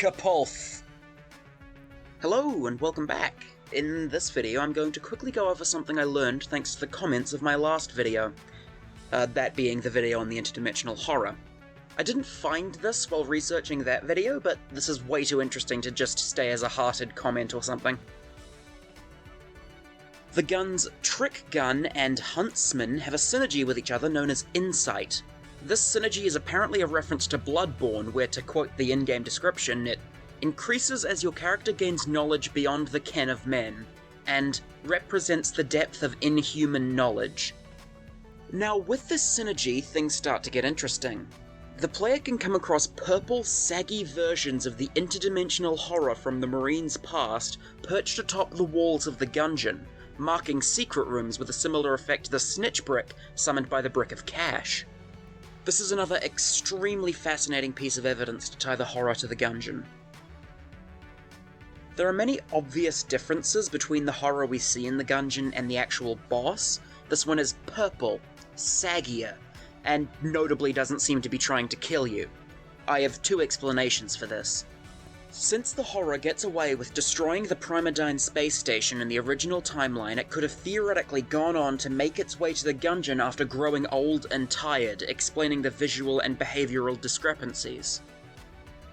Kapulf! Hello and welcome back. In this video I'm going to quickly go over something I learned thanks to the comments of my last video. That being the video on the Interdimensional Horror. I didn't find this while researching that video, but this is way too interesting to just stay as a hearted comment or something. The guns Trick Gun and Huntsman have a synergy with each other known as Insight. This synergy is apparently a reference to Bloodborne, where, to quote the in-game description, it increases as your character gains knowledge beyond the ken of men, and represents the depth of inhuman knowledge. Now, with this synergy, things start to get interesting. The player can come across purple, saggy versions of the interdimensional horror from the Marine's past perched atop the walls of the Gungeon, marking secret rooms with a similar effect to the snitch brick summoned by the Brick of Cash. This is another extremely fascinating piece of evidence to tie the horror to the Gungeon. There are many obvious differences between the horror we see in the Gungeon and the actual boss. This one is purple, Saghir, and notably doesn't seem to be trying to kill you. I have two explanations for this. Since the horror gets away with destroying the Primadyne space station in the original timeline, it could have theoretically gone on to make its way to the Gungeon after growing old and tired, explaining the visual and behavioral discrepancies.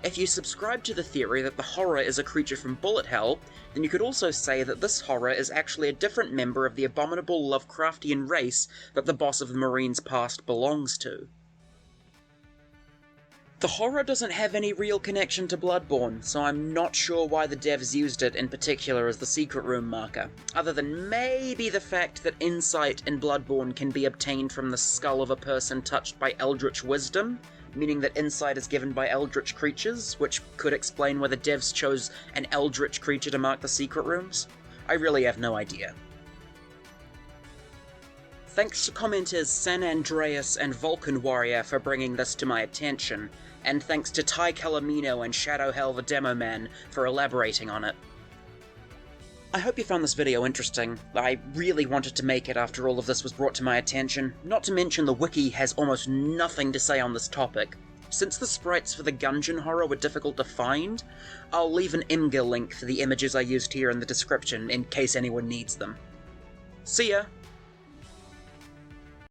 If you subscribe to the theory that the horror is a creature from Bullet Hell, then you could also say that this horror is actually a different member of the abominable Lovecraftian race that the boss of the Marine's past belongs to. The horror doesn't have any real connection to Bloodborne, so I'm not sure why the devs used it in particular as the secret room marker, other than maybe the fact that insight in Bloodborne can be obtained from the skull of a person touched by eldritch wisdom, meaning that insight is given by eldritch creatures, which could explain why the devs chose an eldritch creature to mark the secret rooms. I really have no idea. Thanks to commenters San Andreas and Vulcan Warrior for bringing this to my attention, and thanks to Ty Calamino and Shadow Hell the Demo Man for elaborating on it. I hope you found this video interesting. I really wanted to make it after all of this was brought to my attention, not to mention the wiki has almost nothing to say on this topic. Since the sprites for the Gungeon horror were difficult to find, I'll leave an Imgur link for the images I used here in the description in case anyone needs them. See ya!